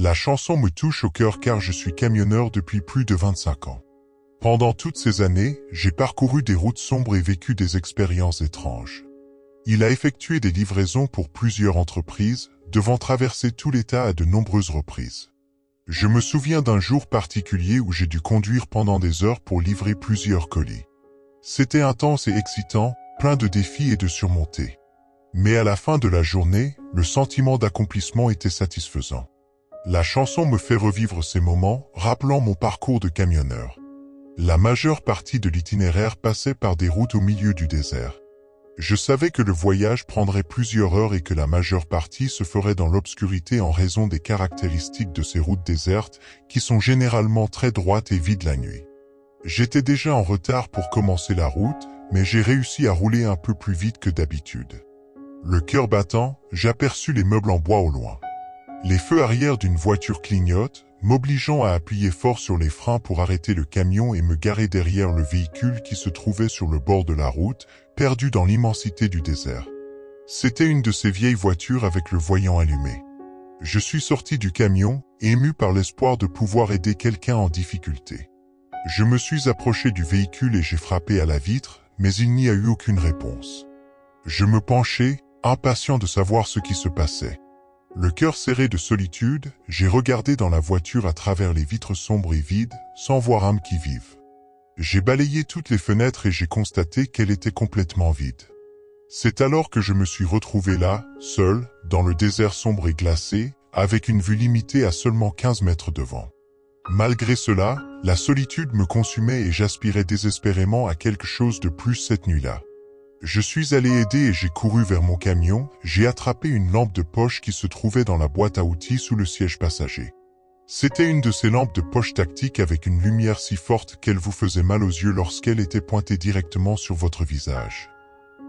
La chanson me touche au cœur car je suis camionneur depuis plus de 25 ans. Pendant toutes ces années, j'ai parcouru des routes sombres et vécu des expériences étranges. Il a effectué des livraisons pour plusieurs entreprises, devant traverser tout l'État à de nombreuses reprises. Je me souviens d'un jour particulier où j'ai dû conduire pendant des heures pour livrer plusieurs colis. C'était intense et excitant, plein de défis et de surmontées. Mais à la fin de la journée, le sentiment d'accomplissement était satisfaisant. La chanson me fait revivre ces moments, rappelant mon parcours de camionneur. La majeure partie de l'itinéraire passait par des routes au milieu du désert. Je savais que le voyage prendrait plusieurs heures et que la majeure partie se ferait dans l'obscurité en raison des caractéristiques de ces routes désertes qui sont généralement très droites et vides la nuit. J'étais déjà en retard pour commencer la route, mais j'ai réussi à rouler un peu plus vite que d'habitude. Le cœur battant, j'aperçus les meubles en bois au loin. Les feux arrière d'une voiture clignotent, m'obligeant à appuyer fort sur les freins pour arrêter le camion et me garer derrière le véhicule qui se trouvait sur le bord de la route, perdu dans l'immensité du désert. C'était une de ces vieilles voitures avec le voyant allumé. Je suis sorti du camion, ému par l'espoir de pouvoir aider quelqu'un en difficulté. Je me suis approché du véhicule et j'ai frappé à la vitre, mais il n'y a eu aucune réponse. Je me penchai, impatient de savoir ce qui se passait. Le cœur serré de solitude, j'ai regardé dans la voiture à travers les vitres sombres et vides, sans voir âme qui vive. J'ai balayé toutes les fenêtres et j'ai constaté qu'elle était complètement vide. C'est alors que je me suis retrouvé là, seul, dans le désert sombre et glacé, avec une vue limitée à seulement 15 mètres devant. Malgré cela, la solitude me consumait et j'aspirais désespérément à quelque chose de plus cette nuit-là. Je suis allé aider et j'ai couru vers mon camion, j'ai attrapé une lampe de poche qui se trouvait dans la boîte à outils sous le siège passager. C'était une de ces lampes de poche tactiques avec une lumière si forte qu'elle vous faisait mal aux yeux lorsqu'elle était pointée directement sur votre visage.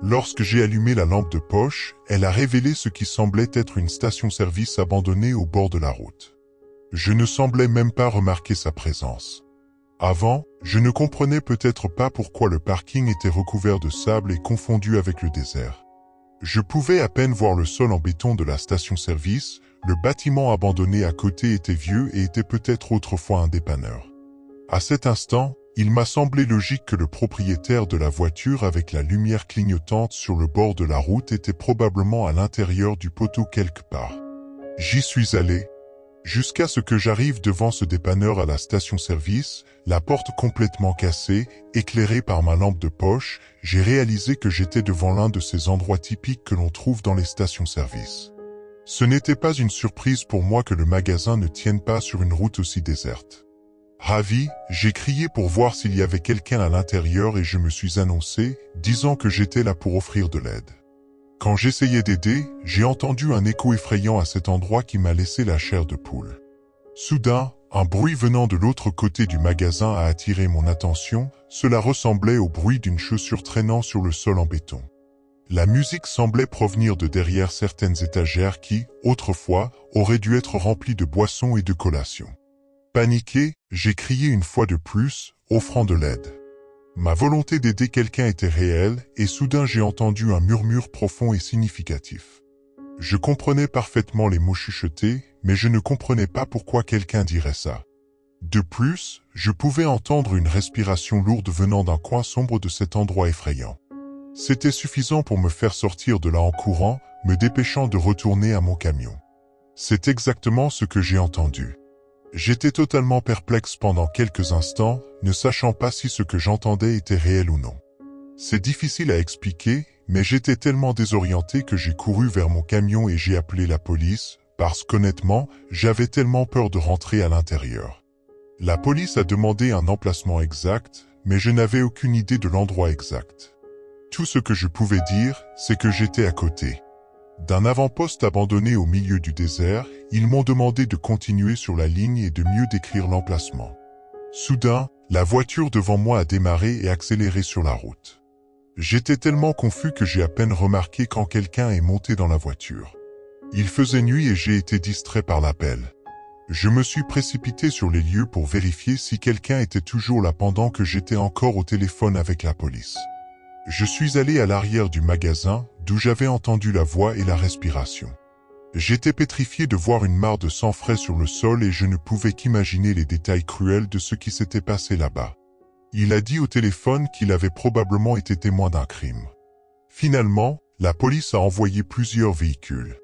Lorsque j'ai allumé la lampe de poche, elle a révélé ce qui semblait être une station-service abandonnée au bord de la route. Je ne semblais même pas remarquer sa présence. Avant, je ne comprenais peut-être pas pourquoi le parking était recouvert de sable et confondu avec le désert. Je pouvais à peine voir le sol en béton de la station-service, le bâtiment abandonné à côté était vieux et était peut-être autrefois un dépanneur. À cet instant, il m'a semblé logique que le propriétaire de la voiture avec la lumière clignotante sur le bord de la route était probablement à l'intérieur du poteau quelque part. J'y suis allé. Jusqu'à ce que j'arrive devant ce dépanneur à la station-service, la porte complètement cassée, éclairée par ma lampe de poche, j'ai réalisé que j'étais devant l'un de ces endroits typiques que l'on trouve dans les stations-service. Ce n'était pas une surprise pour moi que le magasin ne tienne pas sur une route aussi déserte. Ravi, j'ai crié pour voir s'il y avait quelqu'un à l'intérieur et je me suis annoncé, disant que j'étais là pour offrir de l'aide. Quand j'essayais d'aider, j'ai entendu un écho effrayant à cet endroit qui m'a laissé la chair de poule. Soudain, un bruit venant de l'autre côté du magasin a attiré mon attention, cela ressemblait au bruit d'une chaussure traînant sur le sol en béton. La musique semblait provenir de derrière certaines étagères qui, autrefois, auraient dû être remplies de boissons et de collations. Paniqué, j'ai crié une fois de plus, offrant de l'aide. Ma volonté d'aider quelqu'un était réelle et soudain j'ai entendu un murmure profond et significatif. Je comprenais parfaitement les mots chuchotés, mais je ne comprenais pas pourquoi quelqu'un dirait ça. De plus, je pouvais entendre une respiration lourde venant d'un coin sombre de cet endroit effrayant. C'était suffisant pour me faire sortir de là en courant, me dépêchant de retourner à mon camion. C'est exactement ce que j'ai entendu. J'étais totalement perplexe pendant quelques instants, ne sachant pas si ce que j'entendais était réel ou non. C'est difficile à expliquer, mais j'étais tellement désorienté que j'ai couru vers mon camion et j'ai appelé la police, parce qu'honnêtement, j'avais tellement peur de rentrer à l'intérieur. La police a demandé un emplacement exact, mais je n'avais aucune idée de l'endroit exact. Tout ce que je pouvais dire, c'est que j'étais à côté. D'un avant-poste abandonné au milieu du désert, ils m'ont demandé de continuer sur la ligne et de mieux décrire l'emplacement. Soudain, la voiture devant moi a démarré et accéléré sur la route. J'étais tellement confus que j'ai à peine remarqué quand quelqu'un est monté dans la voiture. Il faisait nuit et j'ai été distrait par l'appel. Je me suis précipité sur les lieux pour vérifier si quelqu'un était toujours là pendant que j'étais encore au téléphone avec la police. Je suis allé à l'arrière du magasin, d'où j'avais entendu la voix et la respiration. J'étais pétrifié de voir une mare de sang frais sur le sol et je ne pouvais qu'imaginer les détails cruels de ce qui s'était passé là-bas. Il a dit au téléphone qu'il avait probablement été témoin d'un crime. Finalement, la police a envoyé plusieurs véhicules.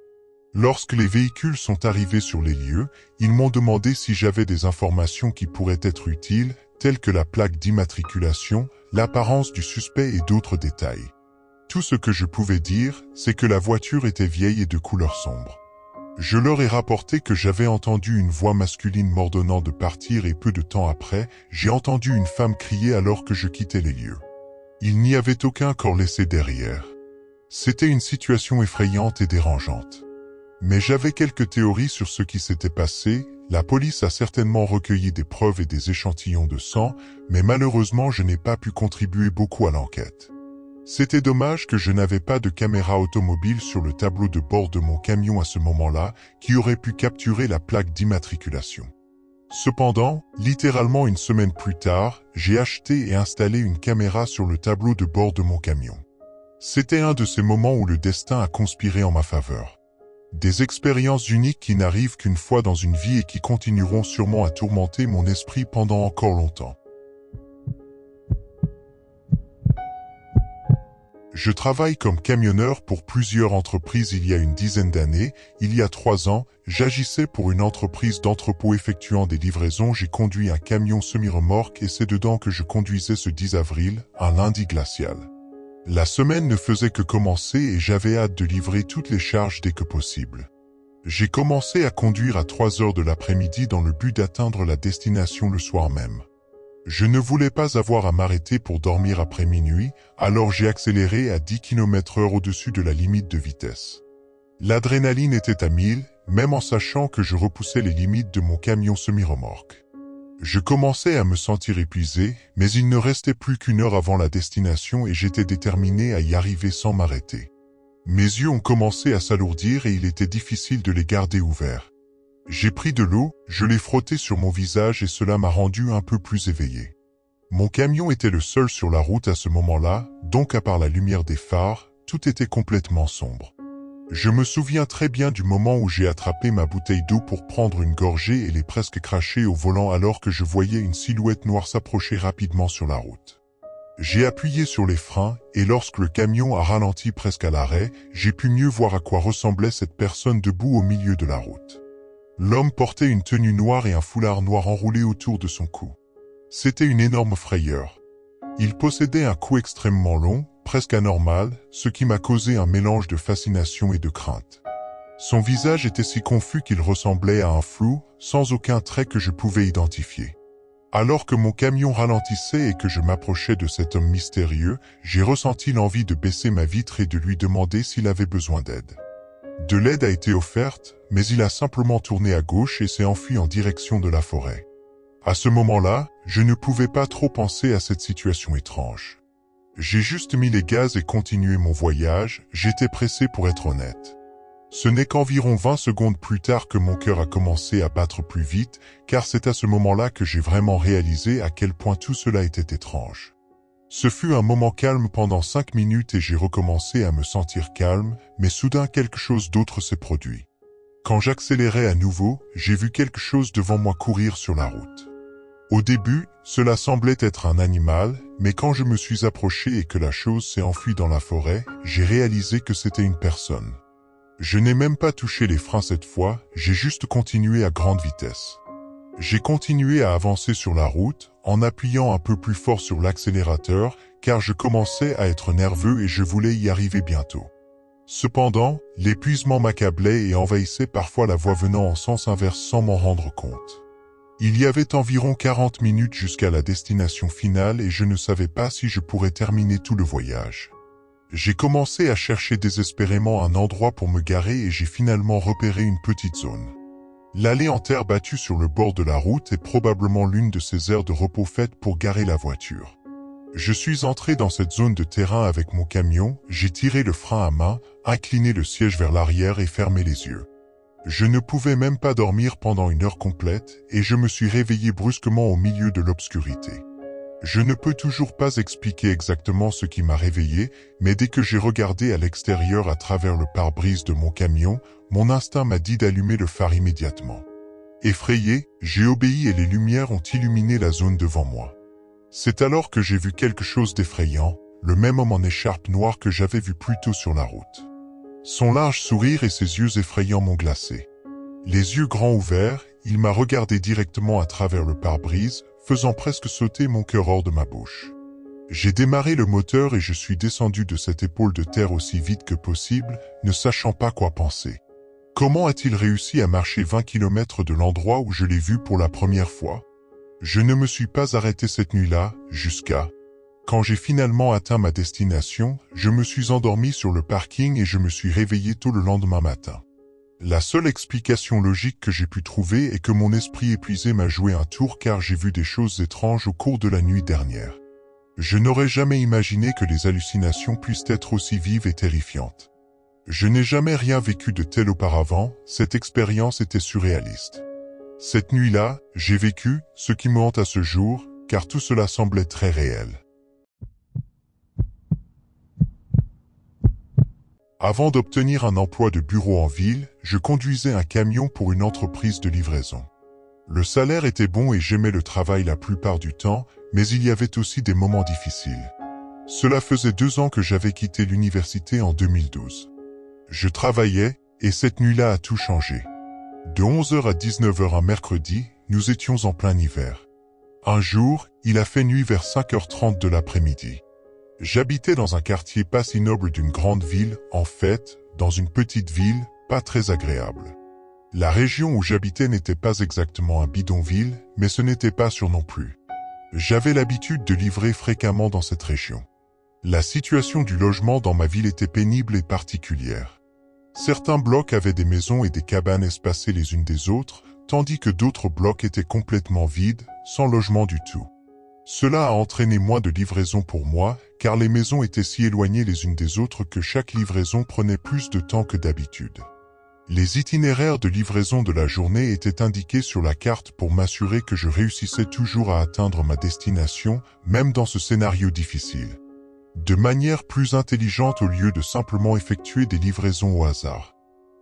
Lorsque les véhicules sont arrivés sur les lieux, ils m'ont demandé si j'avais des informations qui pourraient être utiles, telles que la plaque d'immatriculation, l'apparence du suspect et d'autres détails. Tout ce que je pouvais dire, c'est que la voiture était vieille et de couleur sombre. Je leur ai rapporté que j'avais entendu une voix masculine m'ordonnant de partir et peu de temps après, j'ai entendu une femme crier alors que je quittais les lieux. Il n'y avait aucun corps laissé derrière. C'était une situation effrayante et dérangeante. Mais j'avais quelques théories sur ce qui s'était passé. La police a certainement recueilli des preuves et des échantillons de sang, mais malheureusement je n'ai pas pu contribuer beaucoup à l'enquête. C'était dommage que je n'avais pas de caméra automobile sur le tableau de bord de mon camion à ce moment-là, qui aurait pu capturer la plaque d'immatriculation. Cependant, littéralement une semaine plus tard, j'ai acheté et installé une caméra sur le tableau de bord de mon camion. C'était un de ces moments où le destin a conspiré en ma faveur. Des expériences uniques qui n'arrivent qu'une fois dans une vie et qui continueront sûrement à tourmenter mon esprit pendant encore longtemps. Je travaille comme camionneur pour plusieurs entreprises il y a une dizaine d'années. Il y a 3 ans, j'agissais pour une entreprise d'entrepôt effectuant des livraisons. J'ai conduit un camion semi-remorque et c'est dedans que je conduisais ce 10 avril, un lundi glacial. La semaine ne faisait que commencer et j'avais hâte de livrer toutes les charges dès que possible. J'ai commencé à conduire à 3 heures de l'après-midi dans le but d'atteindre la destination le soir même. Je ne voulais pas avoir à m'arrêter pour dormir après minuit, alors j'ai accéléré à 10 km/h au-dessus de la limite de vitesse. L'adrénaline était à 1000, même en sachant que je repoussais les limites de mon camion semi-remorque. Je commençais à me sentir épuisé, mais il ne restait plus qu'1 heure avant la destination et j'étais déterminé à y arriver sans m'arrêter. Mes yeux ont commencé à s'alourdir et il était difficile de les garder ouverts. J'ai pris de l'eau, je l'ai frotté sur mon visage et cela m'a rendu un peu plus éveillé. Mon camion était le seul sur la route à ce moment-là, donc à part la lumière des phares, tout était complètement sombre. Je me souviens très bien du moment où j'ai attrapé ma bouteille d'eau pour prendre une gorgée et l'ai presque crachée au volant alors que je voyais une silhouette noire s'approcher rapidement sur la route. J'ai appuyé sur les freins et lorsque le camion a ralenti presque à l'arrêt, j'ai pu mieux voir à quoi ressemblait cette personne debout au milieu de la route. L'homme portait une tenue noire et un foulard noir enroulé autour de son cou. C'était une énorme frayeur. Il possédait un cou extrêmement long, presque anormal, ce qui m'a causé un mélange de fascination et de crainte. Son visage était si confus qu'il ressemblait à un flou, sans aucun trait que je pouvais identifier. Alors que mon camion ralentissait et que je m'approchais de cet homme mystérieux, j'ai ressenti l'envie de baisser ma vitre et de lui demander s'il avait besoin d'aide. De l'aide a été offerte, mais il a simplement tourné à gauche et s'est enfui en direction de la forêt. À ce moment-là, je ne pouvais pas trop penser à cette situation étrange. J'ai juste mis les gaz et continué mon voyage, j'étais pressé pour être honnête. Ce n'est qu'environ 20 secondes plus tard que mon cœur a commencé à battre plus vite, car c'est à ce moment-là que j'ai vraiment réalisé à quel point tout cela était étrange. Ce fut un moment calme pendant 5 minutes et j'ai recommencé à me sentir calme, mais soudain quelque chose d'autre s'est produit. Quand j'accélérais à nouveau, j'ai vu quelque chose devant moi courir sur la route. Au début, cela semblait être un animal, mais quand je me suis approché et que la chose s'est enfuie dans la forêt, j'ai réalisé que c'était une personne. Je n'ai même pas touché les freins cette fois, j'ai juste continué à grande vitesse. J'ai continué à avancer sur la route, en appuyant un peu plus fort sur l'accélérateur, car je commençais à être nerveux et je voulais y arriver bientôt. Cependant, l'épuisement m'accablait et envahissait parfois la voie venant en sens inverse sans m'en rendre compte. Il y avait environ 40 minutes jusqu'à la destination finale et je ne savais pas si je pourrais terminer tout le voyage. J'ai commencé à chercher désespérément un endroit pour me garer et j'ai finalement repéré une petite zone. L'allée en terre battue sur le bord de la route est probablement l'une de ces aires de repos faites pour garer la voiture. Je suis entré dans cette zone de terrain avec mon camion, j'ai tiré le frein à main, incliné le siège vers l'arrière et fermé les yeux. Je ne pouvais même pas dormir pendant 1 heure complète et je me suis réveillé brusquement au milieu de l'obscurité. Je ne peux toujours pas expliquer exactement ce qui m'a réveillé, mais dès que j'ai regardé à l'extérieur à travers le pare-brise de mon camion, mon instinct m'a dit d'allumer le phare immédiatement. Effrayé, j'ai obéi et les lumières ont illuminé la zone devant moi. C'est alors que j'ai vu quelque chose d'effrayant, le même homme en écharpe noire que j'avais vu plus tôt sur la route. Son large sourire et ses yeux effrayants m'ont glacé. Les yeux grands ouverts, il m'a regardé directement à travers le pare-brise, faisant presque sauter mon cœur hors de ma bouche. J'ai démarré le moteur et je suis descendu de cette épaule de terre aussi vite que possible, ne sachant pas quoi penser. Comment a-t-il réussi à marcher 20 km de l'endroit où je l'ai vu pour la première fois? Je ne me suis pas arrêté cette nuit-là, jusqu'à... Quand j'ai finalement atteint ma destination, je me suis endormi sur le parking et je me suis réveillé tôt le lendemain matin. La seule explication logique que j'ai pu trouver est que mon esprit épuisé m'a joué un tour car j'ai vu des choses étranges au cours de la nuit dernière. Je n'aurais jamais imaginé que les hallucinations puissent être aussi vives et terrifiantes. Je n'ai jamais rien vécu de tel auparavant, cette expérience était surréaliste. Cette nuit-là, j'ai vécu ce qui me hante à ce jour, car tout cela semblait très réel. Avant d'obtenir un emploi de bureau en ville, je conduisais un camion pour une entreprise de livraison. Le salaire était bon et j'aimais le travail la plupart du temps, mais il y avait aussi des moments difficiles. Cela faisait 2 ans que j'avais quitté l'université en 2012. Je travaillais, et cette nuit-là a tout changé. De 11h à 19h un mercredi, nous étions en plein hiver. Un jour, il a fait nuit vers 5h30 de l'après-midi. J'habitais dans un quartier pas si noble d'une grande ville, en fait, dans une petite ville, pas très agréable. La région où j'habitais n'était pas exactement un bidonville, mais ce n'était pas sûr non plus. J'avais l'habitude de livrer fréquemment dans cette région. La situation du logement dans ma ville était pénible et particulière. Certains blocs avaient des maisons et des cabanes espacées les unes des autres, tandis que d'autres blocs étaient complètement vides, sans logement du tout. Cela a entraîné moins de livraisons pour moi, car les maisons étaient si éloignées les unes des autres que chaque livraison prenait plus de temps que d'habitude. Les itinéraires de livraison de la journée étaient indiqués sur la carte pour m'assurer que je réussissais toujours à atteindre ma destination, même dans ce scénario difficile. De manière plus intelligente au lieu de simplement effectuer des livraisons au hasard.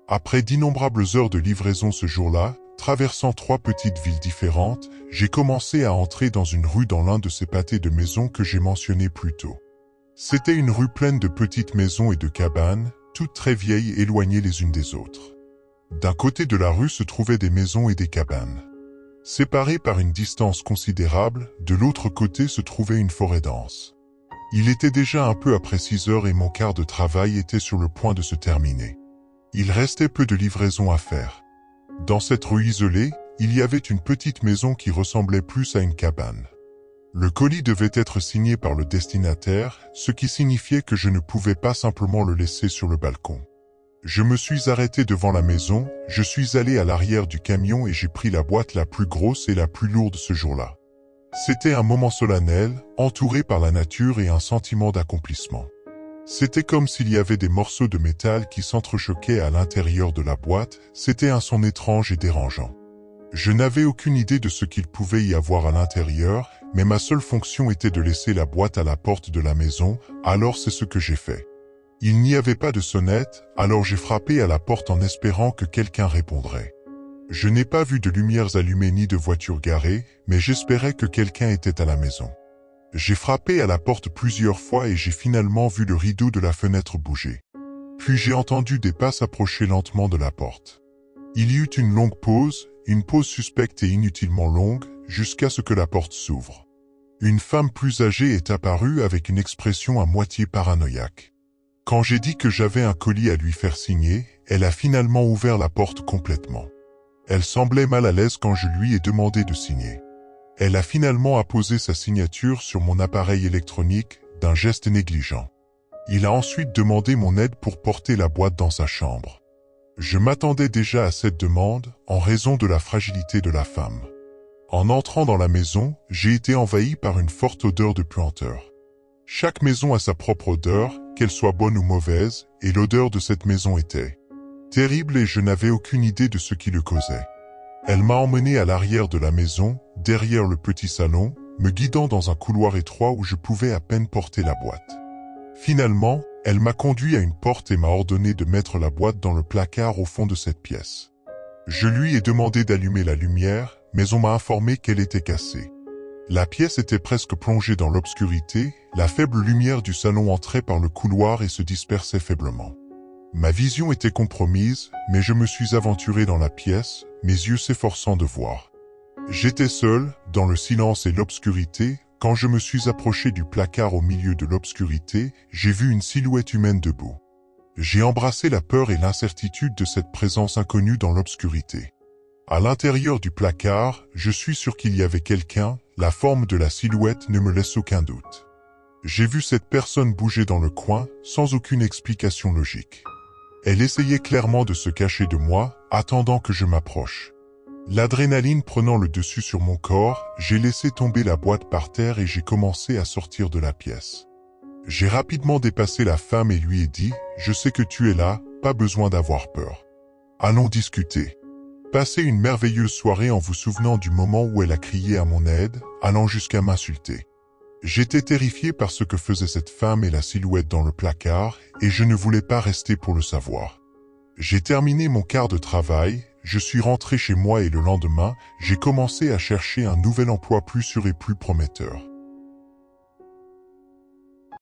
Après d'innombrables heures de livraison ce jour-là, traversant 3 petites villes différentes, j'ai commencé à entrer dans une rue dans l'un de ces pâtés de maisons que j'ai mentionné plus tôt. C'était une rue pleine de petites maisons et de cabanes, toutes très vieilles et éloignées les unes des autres. D'un côté de la rue se trouvaient des maisons et des cabanes. Séparées par une distance considérable, de l'autre côté se trouvait une forêt dense. Il était déjà un peu après 6 heures et mon quart de travail était sur le point de se terminer. Il restait peu de livraisons à faire. Dans cette rue isolée, il y avait une petite maison qui ressemblait plus à une cabane. Le colis devait être signé par le destinataire, ce qui signifiait que je ne pouvais pas simplement le laisser sur le balcon. Je me suis arrêté devant la maison, je suis allé à l'arrière du camion et j'ai pris la boîte la plus grosse et la plus lourde ce jour-là. C'était un moment solennel, entouré par la nature et un sentiment d'accomplissement. C'était comme s'il y avait des morceaux de métal qui s'entrechoquaient à l'intérieur de la boîte, c'était un son étrange et dérangeant. Je n'avais aucune idée de ce qu'il pouvait y avoir à l'intérieur, mais ma seule fonction était de laisser la boîte à la porte de la maison, alors c'est ce que j'ai fait. Il n'y avait pas de sonnette, alors j'ai frappé à la porte en espérant que quelqu'un répondrait. Je n'ai pas vu de lumières allumées ni de voitures garées, mais j'espérais que quelqu'un était à la maison. J'ai frappé à la porte plusieurs fois et j'ai finalement vu le rideau de la fenêtre bouger. Puis j'ai entendu des pas s'approcher lentement de la porte. Il y eut une longue pause, une pause suspecte et inutilement longue, jusqu'à ce que la porte s'ouvre. Une femme plus âgée est apparue avec une expression à moitié paranoïaque. Quand j'ai dit que j'avais un colis à lui faire signer, elle a finalement ouvert la porte complètement. Elle semblait mal à l'aise quand je lui ai demandé de signer. Elle a finalement apposé sa signature sur mon appareil électronique, d'un geste négligent. Il a ensuite demandé mon aide pour porter la boîte dans sa chambre. Je m'attendais déjà à cette demande, en raison de la fragilité de la femme. En entrant dans la maison, j'ai été envahi par une forte odeur de puanteur. Chaque maison a sa propre odeur, qu'elle soit bonne ou mauvaise, et l'odeur de cette maison était terrible et je n'avais aucune idée de ce qui le causait. Elle m'a emmené à l'arrière de la maison, derrière le petit salon, me guidant dans un couloir étroit où je pouvais à peine porter la boîte. Finalement, elle m'a conduit à une porte et m'a ordonné de mettre la boîte dans le placard au fond de cette pièce. Je lui ai demandé d'allumer la lumière, mais on m'a informé qu'elle était cassée. La pièce était presque plongée dans l'obscurité, la faible lumière du salon entrait par le couloir et se dispersait faiblement. Ma vision était compromise, mais je me suis aventuré dans la pièce, mes yeux s'efforçant de voir. J'étais seul, dans le silence et l'obscurité. Quand je me suis approché du placard au milieu de l'obscurité, j'ai vu une silhouette humaine debout. J'ai embrassé la peur et l'incertitude de cette présence inconnue dans l'obscurité. À l'intérieur du placard, je suis sûr qu'il y avait quelqu'un, la forme de la silhouette ne me laisse aucun doute. J'ai vu cette personne bouger dans le coin, sans aucune explication logique. Elle essayait clairement de se cacher de moi, attendant que je m'approche. L'adrénaline prenant le dessus sur mon corps, j'ai laissé tomber la boîte par terre et j'ai commencé à sortir de la pièce. J'ai rapidement dépassé la femme et lui ai dit « Je sais que tu es là, pas besoin d'avoir peur. Allons discuter. » Passez une merveilleuse soirée en vous souvenant du moment où elle a crié à mon aide, allant jusqu'à m'insulter. J'étais terrifié par ce que faisait cette femme et la silhouette dans le placard, et je ne voulais pas rester pour le savoir. J'ai terminé mon quart de travail, je suis rentré chez moi et le lendemain, j'ai commencé à chercher un nouvel emploi plus sûr et plus prometteur.